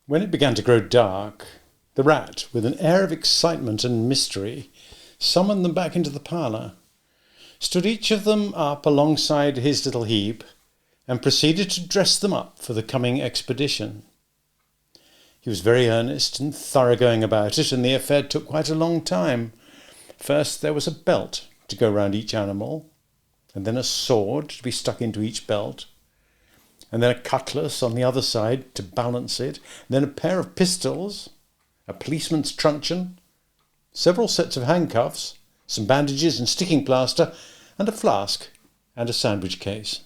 When it began to grow dark, the rat, with an air of excitement and mystery, summoned them back into the parlour, stood each of them up alongside his little heap, and proceeded to dress them up for the coming expedition. He was very earnest and thoroughgoing about it, and the affair took quite a long time. First there was a belt to go round each animal, and then a sword to be stuck into each belt, and then a cutlass on the other side to balance it, and then a pair of pistols, a policeman's truncheon, several sets of handcuffs, some bandages and sticking plaster, and a flask and a sandwich case.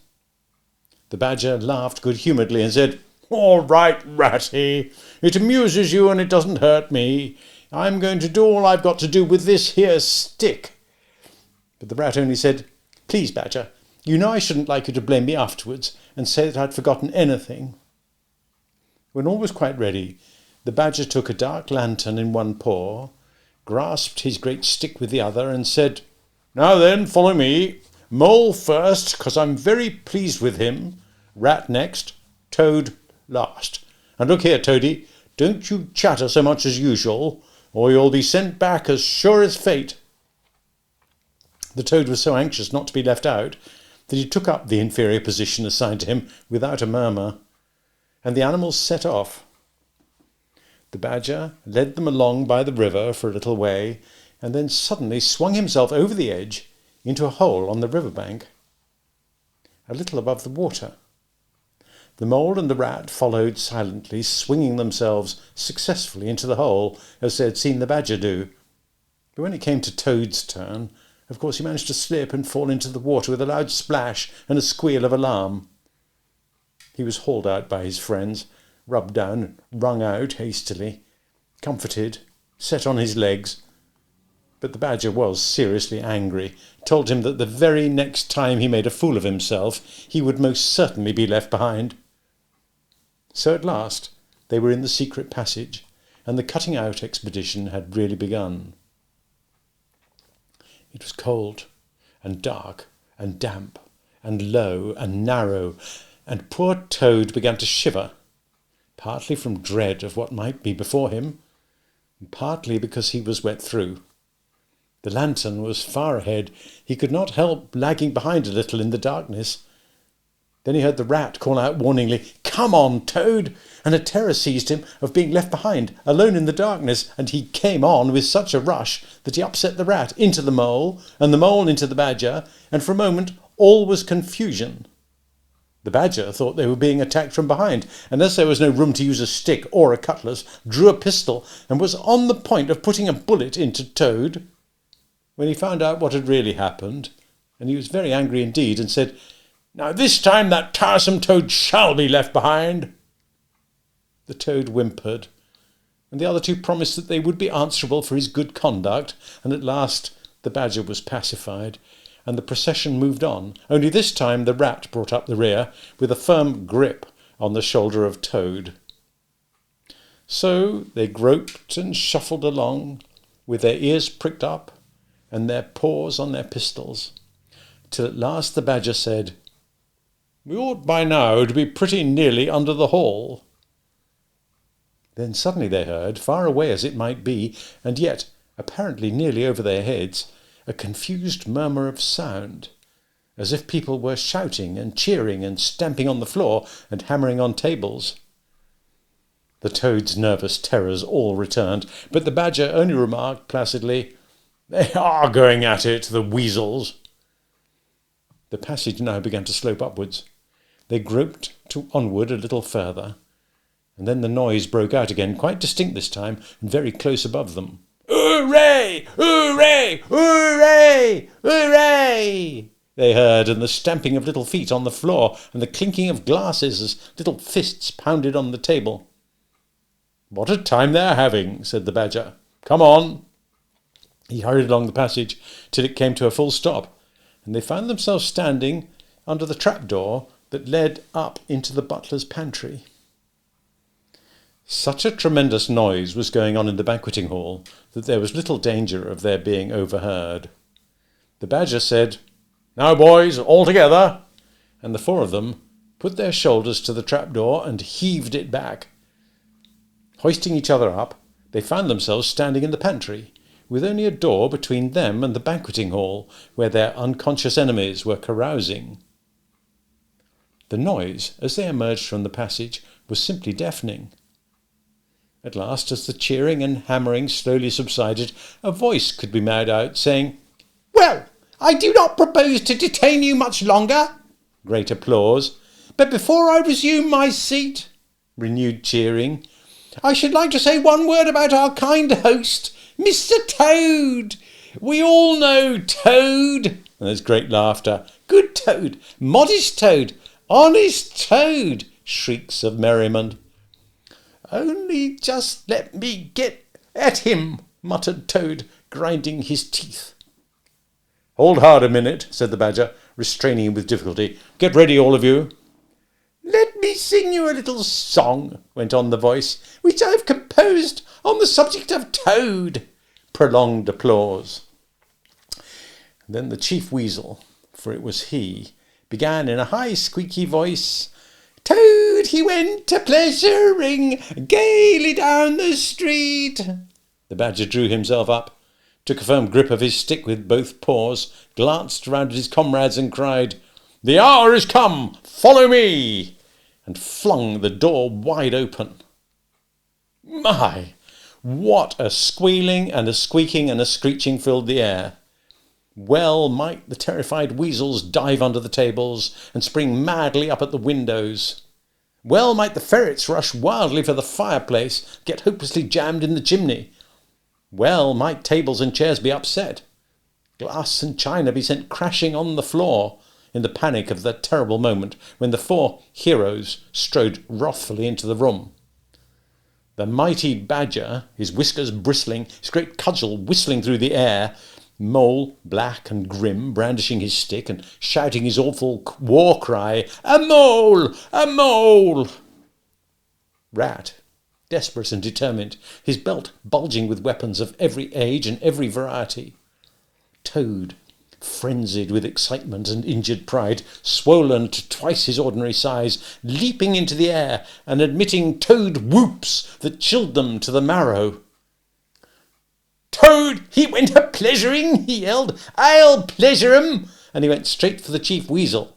The badger laughed good-humouredly and said, "All right, Ratty, it amuses you and it doesn't hurt me. I'm going to do all I've got to do with this here stick." But the rat only said, "Please, Badger, you know I shouldn't like you to blame me afterwards and say that I'd forgotten anything." When all was quite ready, the badger took a dark lantern in one paw, grasped his great stick with the other, and said, "Now then, follow me. Mole first, 'cause I'm very pleased with him. Rat next, Toad last. And look here, Toady, don't you chatter so much as usual, or you'll be sent back as sure as fate." The Toad was so anxious not to be left out that he took up the inferior position assigned to him without a murmur, and the animals set off. The badger led them along by the river for a little way, and then suddenly swung himself over the edge into a hole on the river bank, a little above the water. The mole and the rat followed silently, swinging themselves successfully into the hole, as they had seen the badger do. But when it came to Toad's turn, of course he managed to slip and fall into the water with a loud splash and a squeal of alarm. He was hauled out by his friends, rubbed down, wrung out hastily, comforted, set on his legs. But the badger was seriously angry, told him that the very next time he made a fool of himself, he would most certainly be left behind. So at last they were in the secret passage, and the cutting out expedition had really begun. It was cold, and dark, and damp, and low, and narrow, and poor Toad began to shiver, partly from dread of what might be before him, and partly because he was wet through. The lantern was far ahead. He could not help lagging behind a little in the darkness. Then he heard the rat call out warningly, "Come on, Toad!" and a terror seized him of being left behind, alone in the darkness, and he came on with such a rush that he upset the rat into the mole, and the mole into the badger, and for a moment all was confusion. The badger thought they were being attacked from behind, and as there was no room to use a stick or a cutlass, drew a pistol, and was on the point of putting a bullet into Toad, when he found out what had really happened, and he was very angry indeed, and said, "Now this time that tiresome Toad shall be left behind." The Toad whimpered, and the other two promised that they would be answerable for his good conduct, and at last the badger was pacified, and the procession moved on, only this time the rat brought up the rear, with a firm grip on the shoulder of Toad. So they groped and shuffled along, with their ears pricked up, and their paws on their pistols, till at last the badger said, "We ought by now to be pretty nearly under the hall." Then suddenly they heard, far away as it might be, and yet apparently nearly over their heads, a confused murmur of sound, as if people were shouting and cheering and stamping on the floor and hammering on tables. The Toad's nervous terrors all returned, but the badger only remarked placidly, "They are going at it, the weasels." The passage now began to slope upwards. They groped onward a little further, and then the noise broke out again, quite distinct this time, and very close above them. "Hooray! Hooray! Hooray! Hooray!" they heard, and the stamping of little feet on the floor, and the clinking of glasses as little fists pounded on the table. "What a time they're having," said the badger. "Come on." He hurried along the passage till it came to a full stop, and they found themselves standing under the trapdoor that led up into the butler's pantry. Such a tremendous noise was going on in the banqueting hall that there was little danger of their being overheard. The badger said, "Now, boys, all together," and the four of them put their shoulders to the trapdoor and heaved it back. Hoisting each other up, they found themselves standing in the pantry, with only a door between them and the banqueting hall, where their unconscious enemies were carousing. The noise, as they emerged from the passage, was simply deafening. At last, as the cheering and hammering slowly subsided, a voice could be made out, saying, "Well, I do not propose to detain you much longer." Great applause. "But before I resume my seat," renewed cheering, "I should like to say one word about our kind host, Mr. Toad. We all know Toad." And there's great laughter. "Good Toad, modest Toad, honest Toad," shrieks of merriment. "Only just let me get at him," muttered Toad, grinding his teeth. "Hold hard a minute," said the Badger, restraining him with difficulty. "Get ready, all of you." "Let me sing you a little song," went on the voice, "which I have composed on the subject of Toad." Prolonged applause. And then the Chief Weasel, for it was he, began in a high squeaky voice, "Toad, he went a-pleasuring gaily down the street." The Badger drew himself up, took a firm grip of his stick with both paws, glanced round at his comrades and cried, "The hour is come! Follow me!" and flung the door wide open. My! What a squealing and a squeaking and a screeching filled the air. Well might the terrified weasels dive under the tables and spring madly up at the windows. Well might the ferrets rush wildly for the fireplace, get hopelessly jammed in the chimney. Well might tables and chairs be upset, glass and china be sent crashing on the floor, in the panic of that terrible moment when the four heroes strode wrathfully into the room. The mighty Badger, his whiskers bristling, his great cudgel whistling through the air, Mole, black and grim, brandishing his stick and shouting his awful war cry, "A mole! A mole!" Rat, desperate and determined, his belt bulging with weapons of every age and every variety. Toad, frenzied with excitement and injured pride, swollen to twice his ordinary size, leaping into the air and emitting Toad whoops that chilled them to the marrow. "Toad, he went a-pleasuring," he yelled. "I'll pleasure 'em!" And he went straight for the Chief Weasel.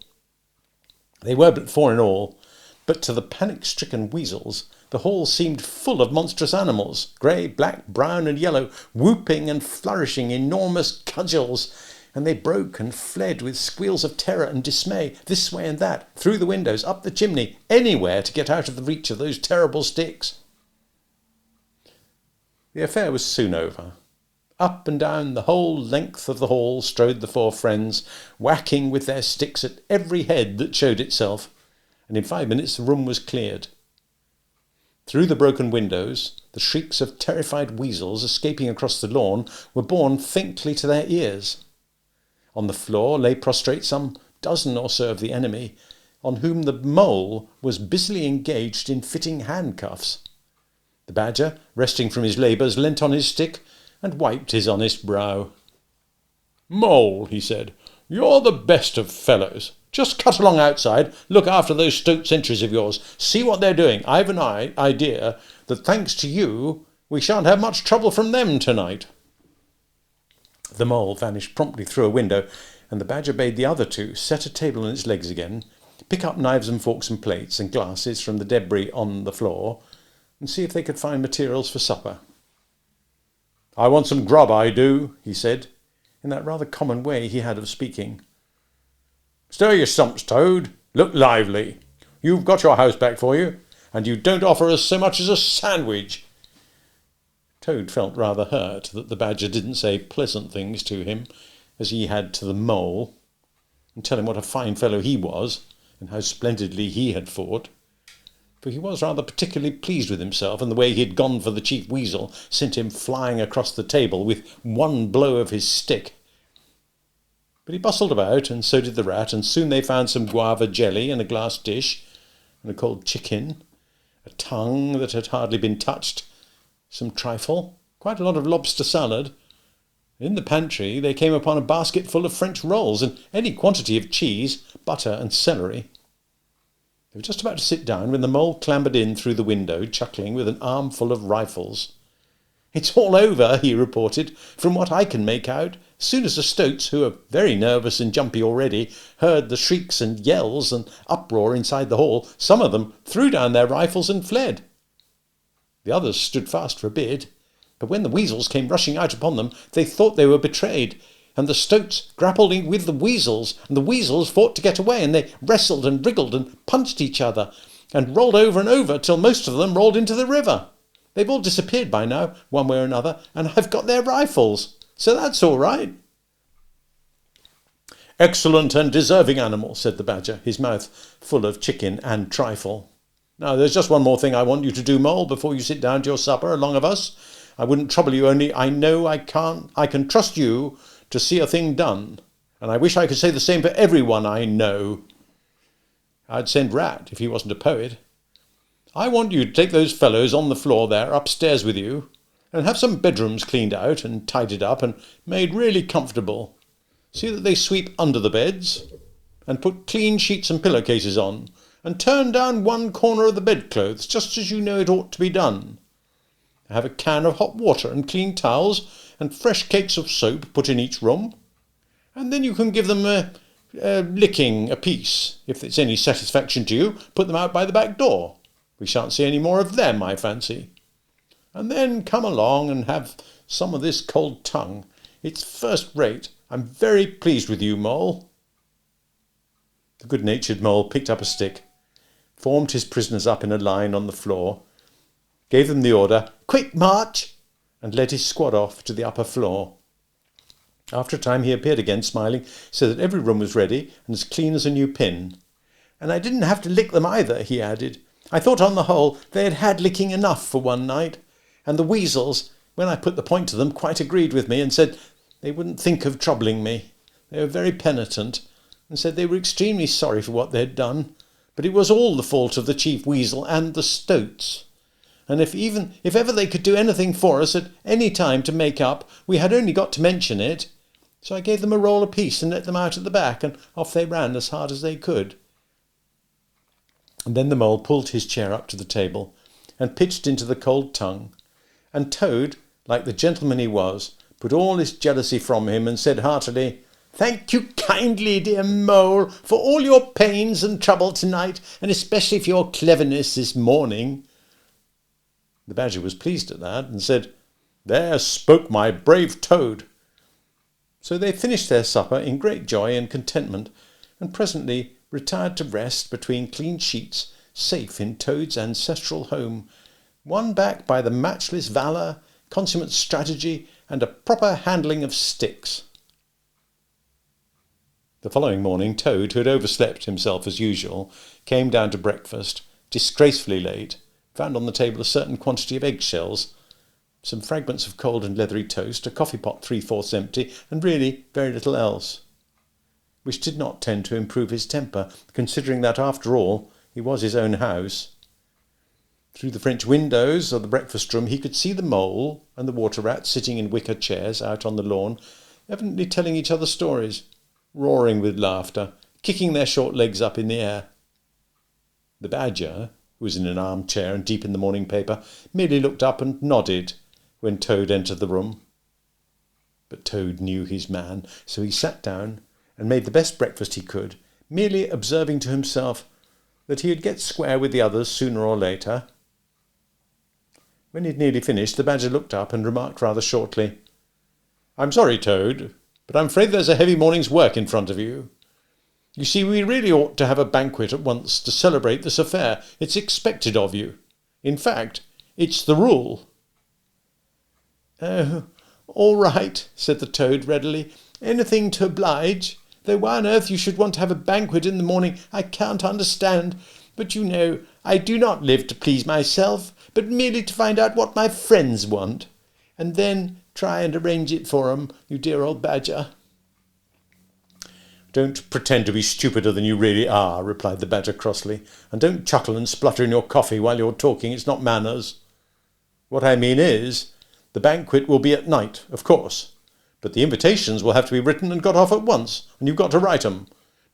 They were but four in all, but to the panic-stricken weasels the hall seemed full of monstrous animals, grey, black, brown and yellow, whooping and flourishing enormous cudgels, and they broke and fled with squeals of terror and dismay, this way and that, through the windows, up the chimney, anywhere to get out of the reach of those terrible sticks. The affair was soon over. Up and down the whole length of the hall strode the four friends, whacking with their sticks at every head that showed itself, and in 5 minutes the room was cleared. Through the broken windows, the shrieks of terrified weasels escaping across the lawn were borne faintly to their ears. On the floor lay prostrate some dozen or so of the enemy, on whom the Mole was busily engaged in fitting handcuffs. The Badger, resting from his labours, leant on his stick and wiped his honest brow. "Mole," he said, "you're the best of fellows. Just cut along outside, look after those stoat sentries of yours, see what they're doing. I've an idea that, thanks to you, we shan't have much trouble from them tonight." The Mole vanished promptly through a window, and the Badger bade the other two set a table on its legs again, pick up knives and forks and plates and glasses from the debris on the floor, and see if they could find materials for supper. "I want some grub, I do," he said, in that rather common way he had of speaking. "Stir your stumps, Toad. Look lively. You've got your house back for you, and you don't offer us so much as a sandwich." Toad felt rather hurt that the Badger didn't say pleasant things to him, as he had to the Mole, and tell him what a fine fellow he was, and how splendidly he had fought. For he was rather particularly pleased with himself, and the way he had gone for the Chief Weasel sent him flying across the table with one blow of his stick. But he bustled about, and so did the Rat, and soon they found some guava jelly in a glass dish, and a cold chicken, a tongue that had hardly been touched, some trifle, quite a lot of lobster salad. In the pantry they came upon a basket full of French rolls, and any quantity of cheese, butter and celery. They were just about to sit down when the Mole clambered in through the window, chuckling, with an armful of rifles. "It's all over," he reported, "from what I can make out. As soon as the Stoats, who are very nervous and jumpy already, heard the shrieks and yells and uproar inside the hall, some of them threw down their rifles and fled. The others stood fast for a bit, but when the weasels came rushing out upon them, they thought they were betrayed, and the Stoats grappled with the weasels, and the weasels fought to get away, and they wrestled and wriggled and punched each other, and rolled over and over till most of them rolled into the river. They've all disappeared by now, one way or another, and I've got their rifles, so that's all right." "Excellent and deserving animal," said the Badger, his mouth full of chicken and trifle. "Now there's just one more thing I want you to do, Mole, before you sit down to your supper along of us. I wouldn't trouble you, only I know I can trust you to see a thing done, and I wish I could say the same for everyone I know. I'd send Rat if he wasn't a poet. I want you to take those fellows on the floor there upstairs with you, and have some bedrooms cleaned out and tidied up and made really comfortable. See that they sweep under the beds, and put clean sheets and pillowcases on, and turn down one corner of the bedclothes, just as you know it ought to be done. Have a can of hot water and clean towels and fresh cakes of soap put in each room, and then you can give them a licking apiece. If it's any satisfaction to you, put them out by the back door. We shan't see any more of them, I fancy. And then come along and have some of this cold tongue. It's first rate. I'm very pleased with you, Mole." The good-natured Mole picked up a stick, formed his prisoners up in a line on the floor, gave them the order, "Quick march!" and led his squad off to the upper floor. After a time he appeared again, smiling, so that every room was ready and as clean as a new pin. "And I didn't have to lick them either," he added. "I thought on the whole they had had licking enough for one night, and the weasels, when I put the point to them, quite agreed with me and said they wouldn't think of troubling me. They were very penitent, and said they were extremely sorry for what they had done, but it was all the fault of the Chief Weasel and the Stoats. And if ever they could do anything for us at any time to make up, we had only got to mention it. So I gave them a roll apiece and let them out at the back, and off they ran as hard as they could." And then the Mole pulled his chair up to the table and pitched into the cold tongue, and Toad, like the gentleman he was, put all his jealousy from him and said heartily, "Thank you kindly, dear Mole, for all your pains and trouble tonight, and especially for your cleverness this morning." The Badger was pleased at that, and said, "There spoke my brave Toad." So they finished their supper in great joy and contentment, and presently retired to rest between clean sheets, safe in Toad's ancestral home, won back by the matchless valour, consummate strategy, and a proper handling of sticks. The following morning Toad, who had overslept himself as usual, came down to breakfast, disgracefully late, found on the table a certain quantity of eggshells, some fragments of cold and leathery toast, a coffee-pot 3/4 empty, and really very little else, which did not tend to improve his temper, considering that, after all, he was his own house. Through the French windows of the breakfast-room he could see the Mole and the Water-Rat sitting in wicker chairs out on the lawn, evidently telling each other stories, roaring with laughter, kicking their short legs up in the air. The Badger, who was in an armchair and deep in the morning paper, merely looked up and nodded when Toad entered the room. But Toad knew his man, so he sat down and made the best breakfast he could, merely observing to himself that he'd get square with the others sooner or later. When he'd nearly finished, the Badger looked up and remarked rather shortly, "I'm sorry, Toad, but I'm afraid there's a heavy morning's work in front of you. You see, we really ought to have a banquet at once to celebrate this affair. It's expected of you. In fact, it's the rule." "Oh, all right," said the Toad readily. "Anything to oblige. Though why on earth you should want to have a banquet in the morning I can't understand. But you know, I do not live to please myself, but merely to find out what my friends want, and then try and arrange it for 'em, you dear old Badger." "Don't pretend to be stupider than you really are," replied the Badger crossly, "and don't chuckle and splutter in your coffee while you're talking. It's not manners. What I mean is, the banquet will be at night, of course, but the invitations will have to be written and got off at once, and you've got to write 'em.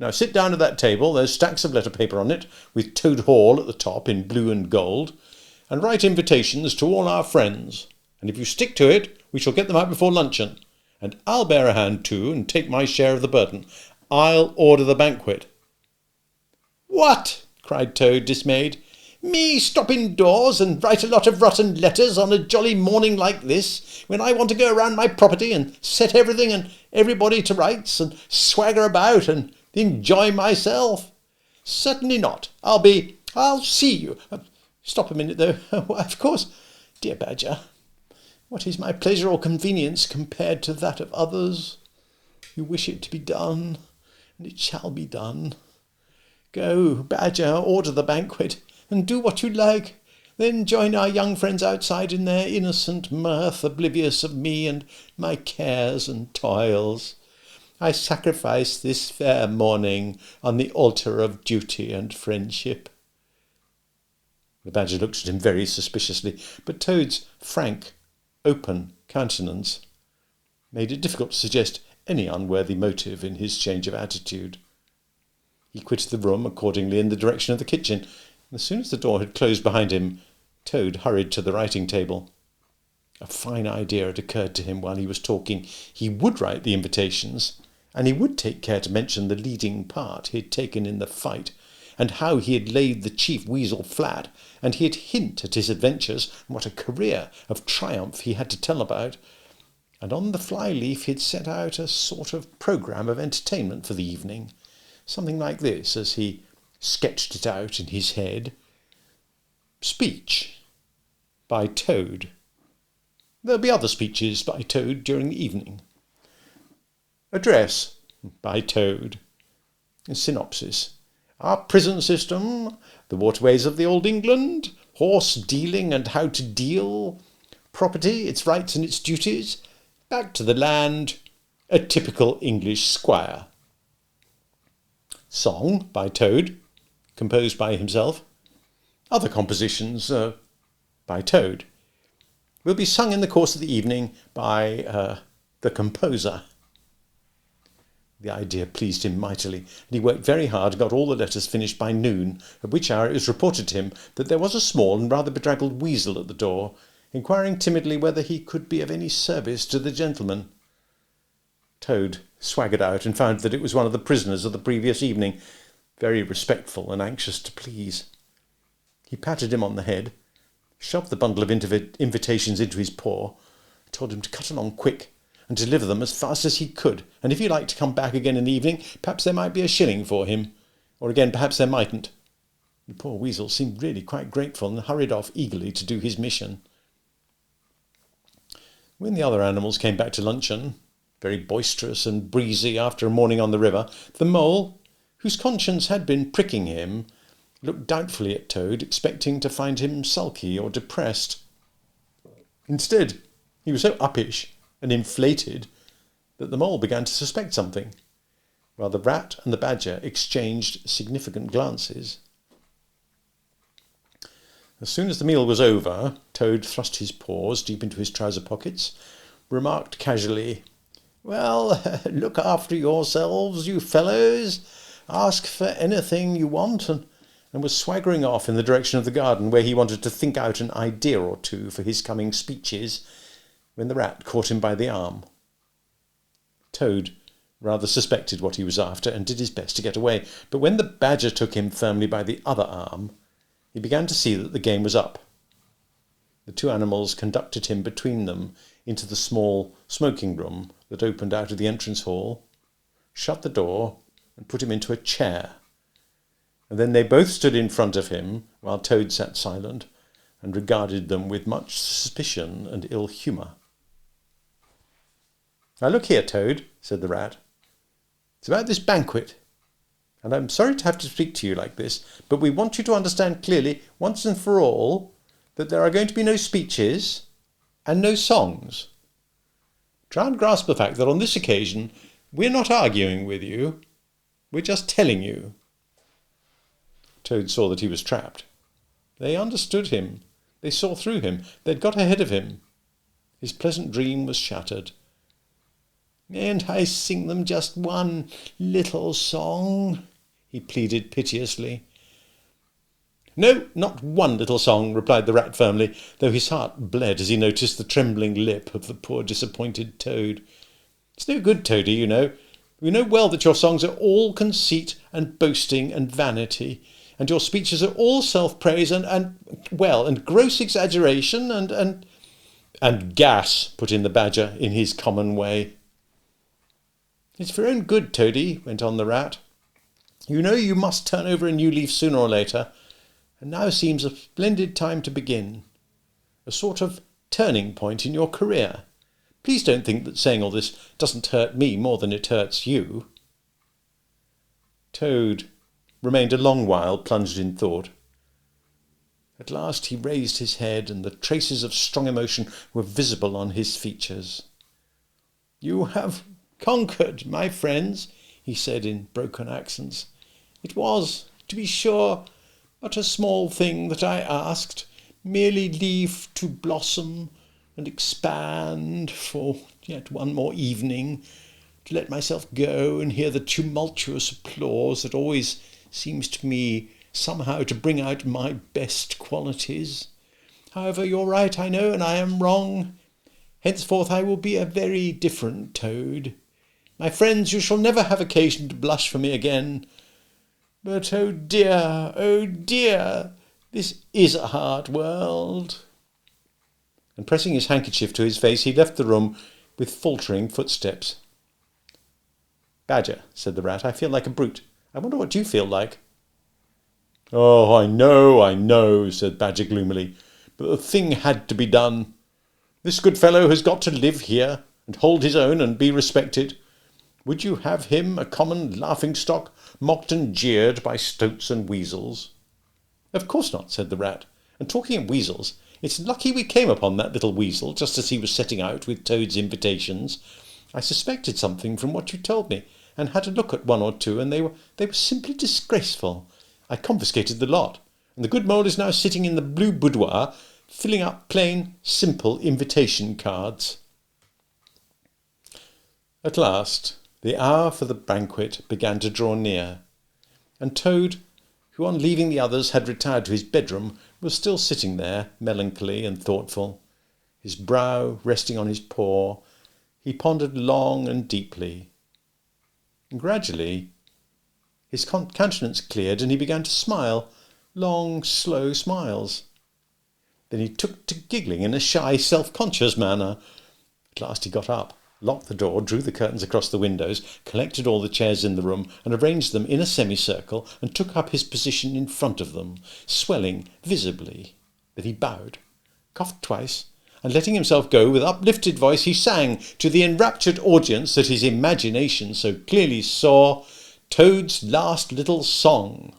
Now sit down at that table. There's stacks of letter paper on it, with Toad Hall at the top in blue and gold, and write invitations to all our friends. And if you stick to it, we shall get them out before luncheon. And I'll bear a hand too and take my share of the burden. I'll order the banquet." "What?" cried Toad, dismayed. "Me stop indoors and write a lot of rotten letters on a jolly morning like this, when I want to go around my property and set everything and everybody to rights and swagger about and enjoy myself? Certainly not. I'll see you. Stop a minute, though. Of course, dear Badger. What is my pleasure or convenience compared to that of others? You wish it to be done, and it shall be done. Go, Badger, order the banquet, and do what you like. Then join our young friends outside in their innocent mirth, oblivious of me and my cares and toils. I sacrifice this fair morning on the altar of duty and friendship." The Badger looked at him very suspiciously, but Toad's frank, open countenance made it difficult to suggest any unworthy motive in his change of attitude. He quitted the room accordingly in the direction of the kitchen, and as soon as the door had closed behind him, Toad hurried to the writing table. A fine idea had occurred to him while he was talking. He would write the invitations, and he would take care to mention the leading part he had taken in the fight, and how he had laid the chief weasel flat, and he'd hint at his adventures and what a career of triumph he had to tell about. And on the fly-leaf he'd set out a sort of programme of entertainment for the evening, something like this, as he sketched it out in his head. Speech by Toad. There'll be other speeches by Toad during the evening. Address by Toad. Synopsis. Our prison system, the waterways of the Old England, horse dealing and how to deal, property, its rights and its duties, back to the land, a typical English squire. Song by Toad, composed by himself. Other compositions by Toad will be sung in the course of the evening by the composer. The idea pleased him mightily, and he worked very hard and got all the letters finished by noon, at which hour it was reported to him that there was a small and rather bedraggled weasel at the door, inquiring timidly whether he could be of any service to the gentleman. Toad swaggered out and found that it was one of the prisoners of the previous evening, very respectful and anxious to please. He patted him on the head, shoved the bundle of invitations into his paw, told him to cut along quick and deliver them as fast as he could, and if he liked to come back again in the evening, perhaps there might be a shilling for him, or again perhaps there mightn't. The poor weasel seemed really quite grateful and hurried off eagerly to do his mission. When the other animals came back to luncheon, very boisterous and breezy after a morning on the river, the mole, whose conscience had been pricking him, looked doubtfully at Toad, expecting to find him sulky or depressed. Instead, he was so uppish and inflated that the mole began to suspect something, while the rat and the badger exchanged significant glances. As soon as the meal was over, Toad thrust his paws deep into his trouser pockets, remarked casually, "Well, look after yourselves, you fellows. Ask for anything you want," and was swaggering off in the direction of the garden, where he wanted to think out an idea or two for his coming speeches, when the rat caught him by the arm. Toad rather suspected what he was after and did his best to get away, but when the badger took him firmly by the other arm, he began to see that the game was up. The two animals conducted him between them into the small smoking room that opened out of the entrance hall, shut the door, and put him into a chair. And then they both stood in front of him, while Toad sat silent and regarded them with much suspicion and ill humour. "Now look here, Toad," said the rat. "It's about this banquet, and I'm sorry to have to speak to you like this, but we want you to understand clearly, once and for all, that there are going to be no speeches and no songs. Try and grasp the fact that on this occasion we're not arguing with you, we're just telling you." Toad saw that he was trapped. They understood him. They saw through him. They'd got ahead of him. His pleasant dream was shattered. Mayn't I sing them just one little song?" he pleaded piteously. "No, not one little song," replied the rat firmly, though his heart bled as he noticed the trembling lip of the poor disappointed Toad. "It's no good, Toady, you know. We know well that your songs are all conceit and boasting and vanity, and your speeches are all self-praise and gross exaggeration and gas," put in the Badger in his common way. "It's for your own good, Toady," went on the Rat. "You know you must turn over a new leaf sooner or later, and now seems a splendid time to begin. A sort of turning point in your career. Please don't think that saying all this doesn't hurt me more than it hurts you." Toad remained a long while plunged in thought. At last he raised his head, and the traces of strong emotion were visible on his features. "You have conquered, my friends," he said in broken accents. "It was, to be sure, but a small thing that I asked, merely leave to blossom and expand for yet one more evening, to let myself go and hear the tumultuous applause that always seems to me somehow to bring out my best qualities. However, you're right, I know, and I am wrong. Henceforth I will be a very different Toad. My friends, you shall never have occasion to blush for me again. But oh dear, this is a hard world." And pressing his handkerchief to his face, he left the room with faltering footsteps. "Badger," said the Rat, "I feel like a brute. I wonder what you feel like." "Oh, I know," said Badger gloomily, "but the thing had to be done. This good fellow has got to live here, and hold his own, and be respected. Would you have him a common laughing-stock, mocked and jeered by stoats and weasels?" "Of course not," said the Rat. "And talking of weasels, it's lucky we came upon that little weasel just as he was setting out with Toad's invitations. I suspected something from what you told me, and had a look at one or two, and they were simply disgraceful. I confiscated the lot, and the good mole is now sitting in the blue boudoir, filling up plain, simple invitation cards." At last the hour for the banquet began to draw near, and Toad, who on leaving the others had retired to his bedroom, was still sitting there, melancholy and thoughtful. His brow resting on his paw, he pondered long and deeply. And gradually his countenance cleared, and he began to smile, long, slow smiles. Then he took to giggling in a shy, self-conscious manner. At last he got up, locked the door, drew the curtains across the windows, collected all the chairs in the room, and arranged them in a semicircle, and took up his position in front of them, swelling visibly. Then he bowed, coughed twice, and letting himself go with uplifted voice, he sang to the enraptured audience that his imagination so clearly saw Toad's last little song.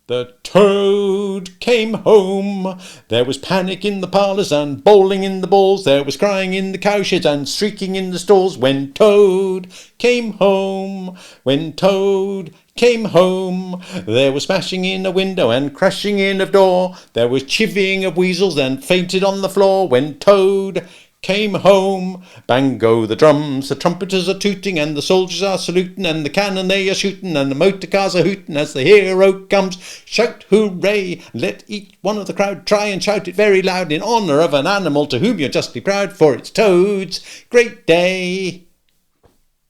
The Toad came home. There was panic in the parlours and bowling in the balls. There was crying in the cowsheds and shrieking in the stalls. When Toad came home, when Toad came home, there was smashing in a window and crashing in a door. There was chivying of weasels and fainted on the floor. When Toad came home, bang go the drums, the trumpeters are tooting, and the soldiers are saluting, and the cannon they are shooting, and the motor cars are hooting as the hero comes. Shout hooray! Let each one of the crowd try and shout it very loud in honour of an animal to whom you're justly proud, for it's Toad's great day.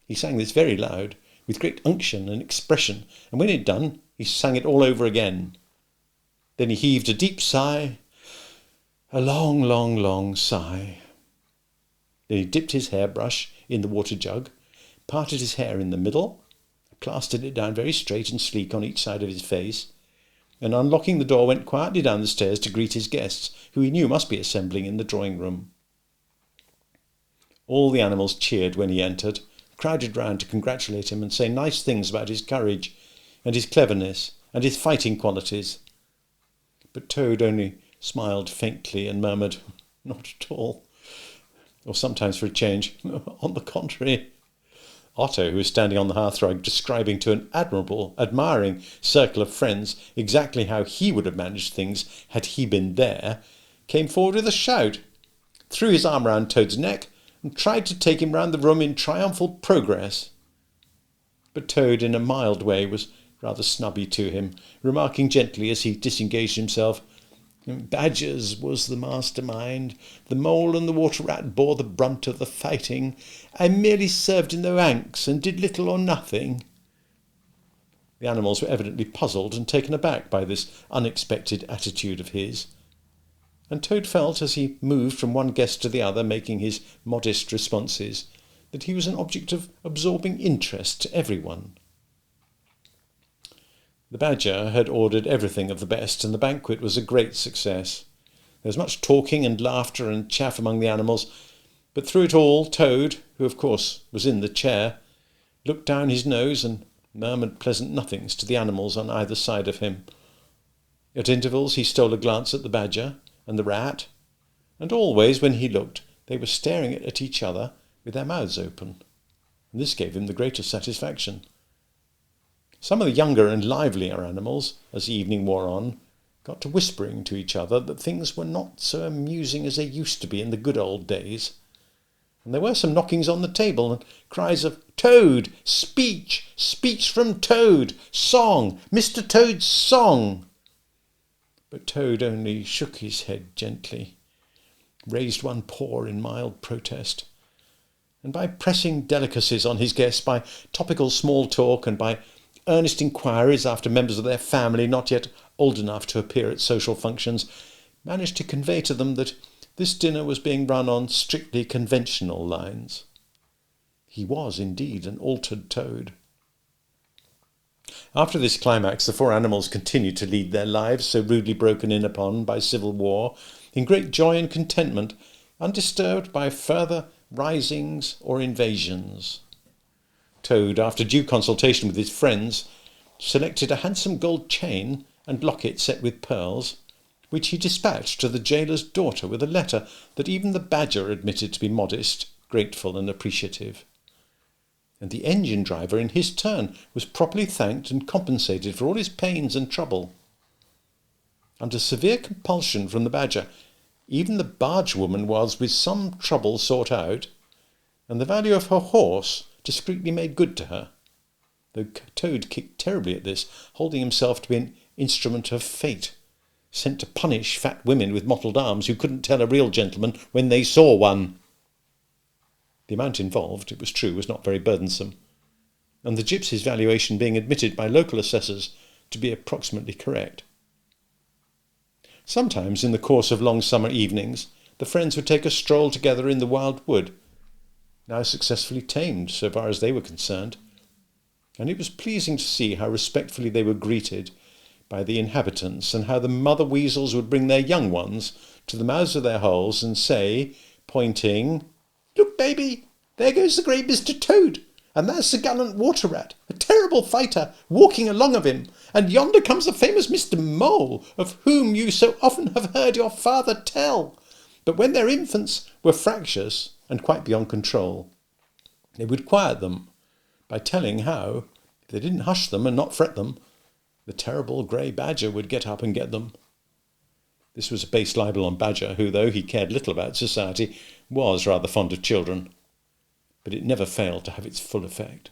He sang this very loud, with great unction and expression, and when he'd done, he sang it all over again. Then he heaved a deep sigh, a long, long, long sigh. Then he dipped his hairbrush in the water jug, parted his hair in the middle, plastered it down very straight and sleek on each side of his face, and unlocking the door went quietly down the stairs to greet his guests, who he knew must be assembling in the drawing-room. All the animals cheered when he entered, crowded round to congratulate him and say nice things about his courage and his cleverness and his fighting qualities. But Toad only smiled faintly and murmured, "Not at all," or sometimes for a change, "On the contrary." Otto, who was standing on the hearthrug describing to an admiring circle of friends exactly how he would have managed things had he been there, came forward with a shout, threw his arm round Toad's neck, and tried to take him round the room in triumphal progress. But Toad, in a mild way, was rather snubby to him, remarking gently as he disengaged himself, "Badgers was the mastermind. The Mole and the Water Rat bore the brunt of the fighting. I merely served in the ranks and did little or nothing." The animals were evidently puzzled and taken aback by this unexpected attitude of his, and Toad felt, as he moved from one guest to the other, making his modest responses, that he was an object of absorbing interest to everyone. The Badger had ordered everything of the best, and the banquet was a great success. There was much talking and laughter and chaff among the animals, but through it all Toad, who of course was in the chair, looked down his nose and murmured pleasant nothings to the animals on either side of him. At intervals he stole a glance at the Badger and the Rat, and always when he looked they were staring at each other with their mouths open, and this gave him the greatest satisfaction. Some of the younger and livelier animals, as the evening wore on, got to whispering to each other that things were not so amusing as they used to be in the good old days, and there were some knockings on the table and cries of "Toad! Speech! Speech from Toad! Song! Mr. Toad's song!" But Toad only shook his head gently, raised one paw in mild protest, and by pressing delicacies on his guests, by topical small talk, and by earnest inquiries after members of their family not yet old enough to appear at social functions, managed to convey to them that this dinner was being run on strictly conventional lines. He was indeed an altered Toad. After this climax, the four animals continued to lead their lives, so rudely broken in upon by civil war, in great joy and contentment, undisturbed by further risings or invasions. Toad, after due consultation with his friends, selected a handsome gold chain and locket set with pearls, which he dispatched to the gaoler's daughter with a letter that even the Badger admitted to be modest, grateful and appreciative. And the engine driver, in his turn, was properly thanked and compensated for all his pains and trouble. Under severe compulsion from the Badger, even the bargewoman was with some trouble sought out, and the value of her horse discreetly made good to her, though Toad kicked terribly at this, holding himself to be an instrument of fate, sent to punish fat women with mottled arms who couldn't tell a real gentleman when they saw one. The amount involved, it was true, was not very burdensome, and the gypsy's valuation being admitted by local assessors to be approximately correct. Sometimes, in the course of long summer evenings, the friends would take a stroll together in the wild wood, now successfully tamed so far as they were concerned, and it was pleasing to see how respectfully they were greeted by the inhabitants, and how the mother weasels would bring their young ones to the mouths of their holes and say, pointing, "Look, baby, there goes the great Mr. Toad, and that's the gallant Water Rat, a terrible fighter, walking along of him, and yonder comes the famous Mr. Mole, of whom you so often have heard your father tell. But when their infants were fractious and quite beyond control, they would quiet them by telling how, if they didn't hush them and not fret them, the terrible grey Badger would get up and get them." This was a base libel on Badger, who, though he cared little about society, was rather fond of children, but it never failed to have its full effect.